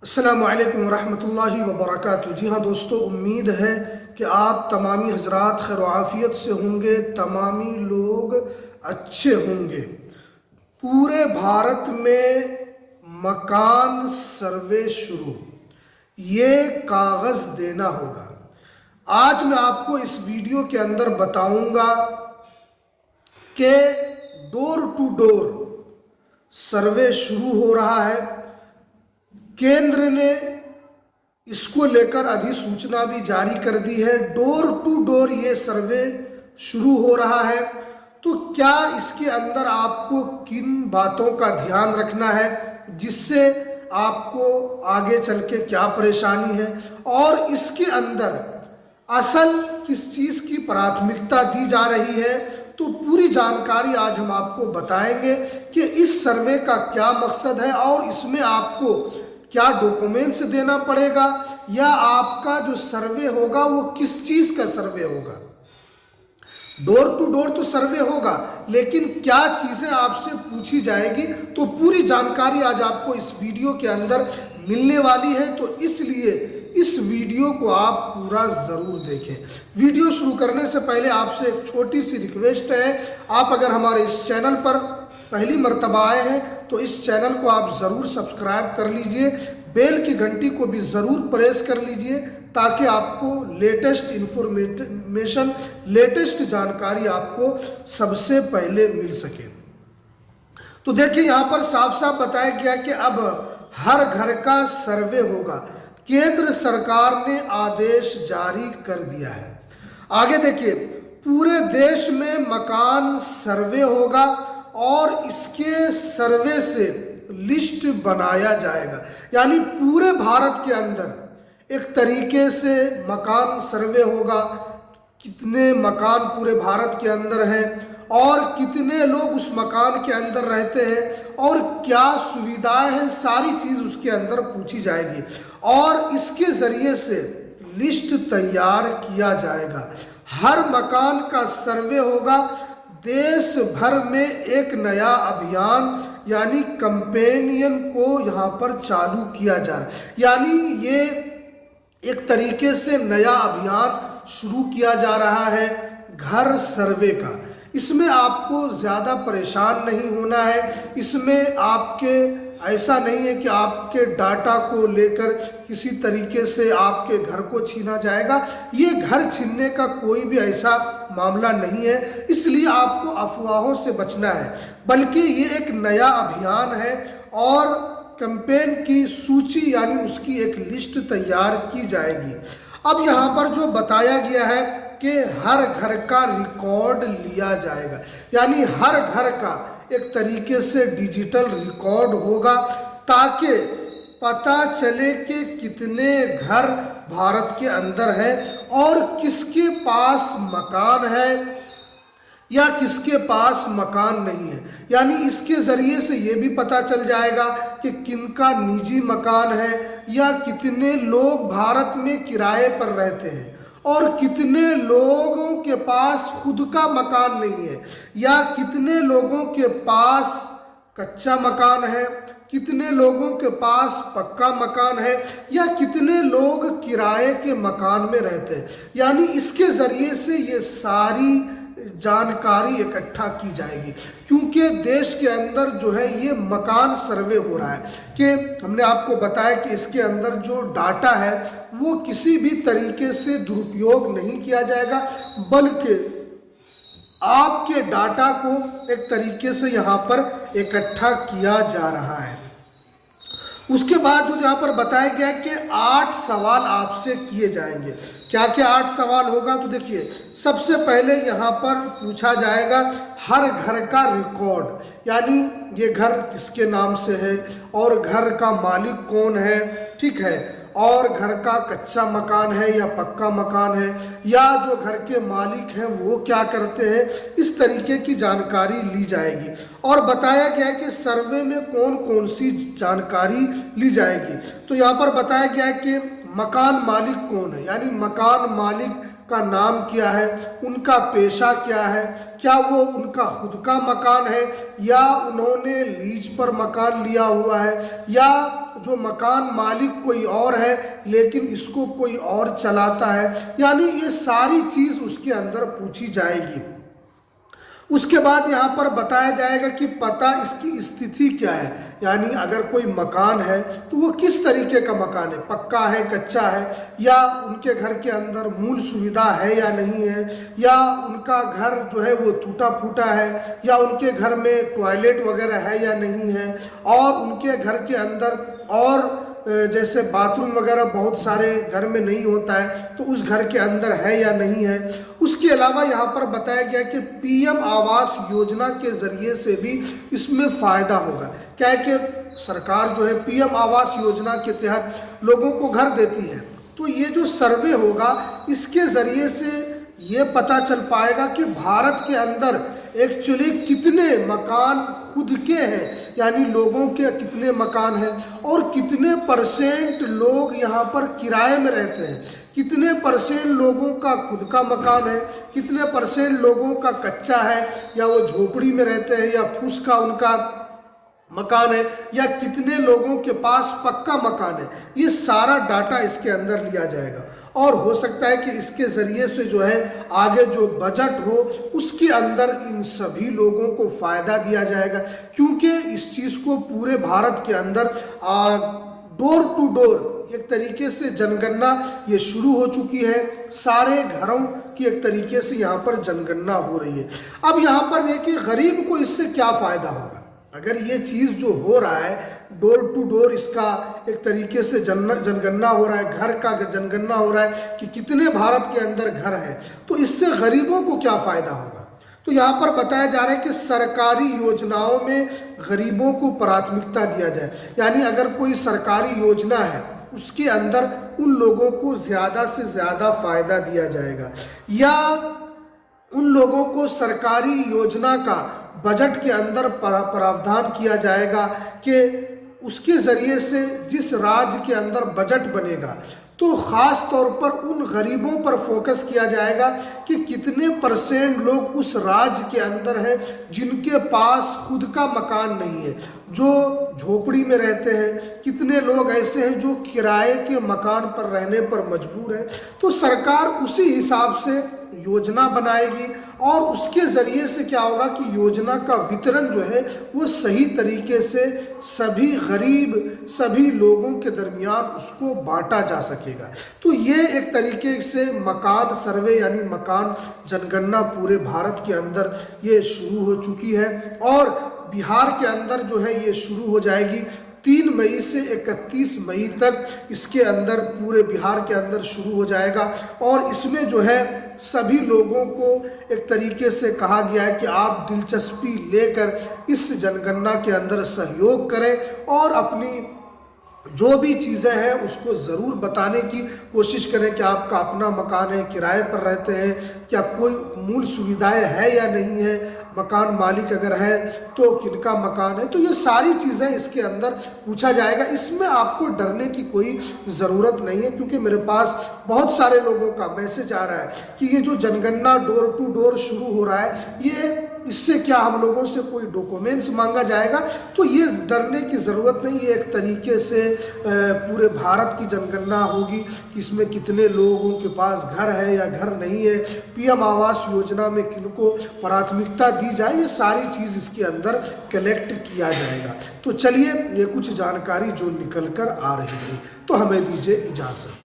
अस्सलामु अलैकुम वरहमतुल्लाहि वबरकातुहू। जी हाँ दोस्तों, उम्मीद है कि आप तमामी हजरात खैर आफियत से होंगे, तमामी लोग अच्छे होंगे। पूरे भारत में मकान सर्वे शुरू, ये कागज़ देना होगा। आज मैं आपको इस वीडियो के अंदर बताऊंगा कि डोर टू डोर सर्वे शुरू हो रहा है। केंद्र ने इसको लेकर अधिसूचना भी जारी कर दी है। डोर टू डोर ये सर्वे शुरू हो रहा है। तो क्या इसके अंदर आपको किन बातों का ध्यान रखना है, जिससे आपको आगे चल के क्या परेशानी है, और इसके अंदर असल किस चीज़ की प्राथमिकता दी जा रही है, तो पूरी जानकारी आज हम आपको बताएंगे कि इस सर्वे का क्या मकसद है और इसमें आपको क्या डॉक्यूमेंट्स देना पड़ेगा, या आपका जो सर्वे होगा वो किस चीज़ का सर्वे होगा। डोर टू डोर तो सर्वे होगा, लेकिन क्या चीज़ें आपसे पूछी जाएगी, तो पूरी जानकारी आज आपको इस वीडियो के अंदर मिलने वाली है। तो इसलिए इस वीडियो को आप पूरा ज़रूर देखें। वीडियो शुरू करने से पहले आपसे एक छोटी सी रिक्वेस्ट है, आप अगर हमारे इस चैनल पर पहली मर्तबा आए हैं तो इस चैनल को आप ज़रूर सब्सक्राइब कर लीजिए, बेल की घंटी को भी ज़रूर प्रेस कर लीजिए, ताकि आपको लेटेस्ट इंफॉर्मेशन, लेटेस्ट जानकारी आपको सबसे पहले मिल सके। तो देखिए, यहाँ पर साफ साफ बताया गया कि अब हर घर का सर्वे होगा। केंद्र सरकार ने आदेश जारी कर दिया है। आगे देखिए, पूरे देश में मकान सर्वे होगा और इसके सर्वे से लिस्ट बनाया जाएगा। यानी पूरे भारत के अंदर एक तरीके से मकान सर्वे होगा। कितने मकान पूरे भारत के अंदर हैं और कितने लोग उस मकान के अंदर रहते हैं और क्या सुविधाएं हैं, सारी चीज़ उसके अंदर पूछी जाएगी और इसके ज़रिए से लिस्ट तैयार किया जाएगा। हर मकान का सर्वे होगा। देश भर में एक नया अभियान यानी कंपेनियन को यहाँ पर चालू किया जा रहा है। यानी ये एक तरीके से नया अभियान शुरू किया जा रहा है घर सर्वे का। इसमें आपको ज़्यादा परेशान नहीं होना है। इसमें आपके ऐसा नहीं है कि आपके डाटा को लेकर किसी तरीके से आपके घर को छीना जाएगा। ये घर छीनने का कोई भी ऐसा मामला नहीं है, इसलिए आपको अफवाहों से बचना है। बल्कि ये एक नया अभियान है और कैंपेन की सूची यानी उसकी एक लिस्ट तैयार की जाएगी। अब यहाँ पर जो बताया गया है कि हर घर का रिकॉर्ड लिया जाएगा, यानी हर घर का एक तरीके से डिजिटल रिकॉर्ड होगा, ताकि पता चले कि कितने घर भारत के अंदर है और किसके पास मकान है या किसके पास मकान नहीं है। यानी इसके ज़रिए से ये भी पता चल जाएगा कि किनका निजी मकान है, या कितने लोग भारत में किराए पर रहते हैं और कितने लोगों के पास खुद का मकान नहीं है, या कितने लोगों के पास कच्चा मकान है, कितने लोगों के पास पक्का मकान है, या कितने लोग किराए के मकान में रहते हैं। यानी इसके ज़रिए से ये सारी जानकारी इकट्ठा की जाएगी, क्योंकि देश के अंदर जो है ये मकान सर्वे हो रहा है कि हमने आपको बताया कि इसके अंदर जो डाटा है वो किसी भी तरीके से दुरुपयोग नहीं किया जाएगा, बल्कि आपके डाटा को एक तरीके से यहाँ पर इकट्ठा किया जा रहा है। उसके बाद जो यहाँ पर बताया गया कि 8 सवाल आपसे किए जाएंगे। क्या क्या 8 सवाल होगा, तो देखिए, सबसे पहले यहाँ पर पूछा जाएगा हर घर का रिकॉर्ड, यानी ये घर किसके नाम से है और घर का मालिक कौन है, ठीक है, और घर का कच्चा मकान है या पक्का मकान है, या जो घर के मालिक हैं वो क्या करते हैं, इस तरीके की जानकारी ली जाएगी। और बताया गया है कि सर्वे में कौन कौन सी जानकारी ली जाएगी। तो यहाँ पर बताया गया है कि मकान मालिक कौन है, यानी मकान मालिक का नाम क्या है, उनका पेशा क्या है, क्या वो उनका खुद का मकान है या उन्होंने लीज पर मकान लिया हुआ है, या जो मकान मालिक कोई और है लेकिन इसको कोई और चलाता है। यानी ये सारी चीज़ उसके अंदर पूछी जाएगी। उसके बाद यहाँ पर बताया जाएगा कि पता, इसकी स्थिति क्या है, यानी अगर कोई मकान है तो वो किस तरीके का मकान है, पक्का है, कच्चा है, या उनके घर के अंदर मूल सुविधा है या नहीं है, या उनका घर जो है वो टूटा फूटा है, या उनके घर में टॉयलेट वगैरह है या नहीं है, और उनके घर के अंदर और जैसे बाथरूम वगैरह बहुत सारे घर में नहीं होता है तो उस घर के अंदर है या नहीं है। उसके अलावा यहाँ पर बताया गया कि पीएम आवास योजना के ज़रिए से भी इसमें फ़ायदा होगा। क्या है कि सरकार जो है पीएम आवास योजना के तहत लोगों को घर देती है, तो ये जो सर्वे होगा इसके ज़रिए से ये पता चल पाएगा कि भारत के अंदर एक्चुअली कितने मकान खुद के हैं, यानी लोगों के कितने मकान हैं, और कितने परसेंट लोग यहाँ पर किराए में रहते हैं, कितने परसेंट लोगों का खुद का मकान है, कितने परसेंट लोगों का कच्चा है, या वो झोपड़ी में रहते हैं, या फूस का उनका मकान है, या कितने लोगों के पास पक्का मकान है। ये सारा डाटा इसके अंदर लिया जाएगा, और हो सकता है कि इसके ज़रिए से जो है आगे जो बजट हो उसके अंदर इन सभी लोगों को फ़ायदा दिया जाएगा, क्योंकि इस चीज़ को पूरे भारत के अंदर डोर टू डोर एक तरीके से जनगणना ये शुरू हो चुकी है। सारे घरों की एक तरीके से यहाँ पर जनगणना हो रही है। अब यहाँ पर देखिए गरीब को इससे क्या फ़ायदा होगा। अगर ये चीज़ जो हो रहा है डोर टू डोर, इसका एक तरीके से जनगणना हो रहा है, घर का जनगणना हो रहा है कि कितने भारत के अंदर घर हैं, तो इससे गरीबों को क्या फ़ायदा होगा। तो यहाँ पर बताया जा रहा है कि सरकारी योजनाओं में गरीबों को प्राथमिकता दिया जाए, यानी अगर कोई सरकारी योजना है उसके अंदर उन लोगों को ज़्यादा से ज़्यादा फ़ायदा दिया जाएगा, या उन लोगों को सरकारी योजना का बजट के अंदर प्रावधान किया जाएगा कि उसके ज़रिए से जिस राज्य के अंदर बजट बनेगा तो ख़ास तौर पर उन गरीबों पर फोकस किया जाएगा कि कितने परसेंट लोग उस राज्य के अंदर हैं जिनके पास खुद का मकान नहीं है, जो झोपड़ी में रहते हैं, कितने लोग ऐसे हैं जो किराए के मकान पर रहने पर मजबूर हैं। तो सरकार उसी हिसाब से योजना बनाएगी, और उसके ज़रिए से क्या होगा कि योजना का वितरण जो है वो सही तरीके से सभी गरीब, सभी लोगों के दरमियान उसको बांटा जा सकेगा। तो ये एक तरीके से मकान सर्वे यानी मकान जनगणना पूरे भारत के अंदर ये शुरू हो चुकी है, और बिहार के अंदर जो है ये शुरू हो जाएगी 3 मई से 31 मई तक इसके अंदर पूरे बिहार के अंदर शुरू हो जाएगा। और इसमें जो है सभी लोगों को एक तरीके से कहा गया है कि आप दिलचस्पी लेकर इस जनगणना के अंदर सहयोग करें और अपनी जो भी चीज़ें हैं उसको ज़रूर बताने की कोशिश करें कि आपका अपना मकान है, किराए पर रहते हैं, क्या कोई मूल सुविधाएं है या नहीं है, मकान मालिक अगर है तो किनका मकान है। तो ये सारी चीज़ें इसके अंदर पूछा जाएगा। इसमें आपको डरने की कोई ज़रूरत नहीं है, क्योंकि मेरे पास बहुत सारे लोगों का मैसेज आ रहा है कि ये जो जनगणना डोर टू डोर शुरू हो रहा है, ये इससे क्या हम लोगों से कोई डॉक्यूमेंट्स मांगा जाएगा। तो ये डरने की ज़रूरत नहीं, ये एक तरीके से पूरे भारत की जनगणना होगी कि इसमें कितने लोगों के पास घर है या घर नहीं है, पीएम आवास योजना में किनको प्राथमिकता दी जाए, ये सारी चीज़ इसके अंदर कलेक्ट किया जाएगा। तो चलिए, ये कुछ जानकारी जो निकल कर आ रही थी, तो हमें दीजिए इजाज़त।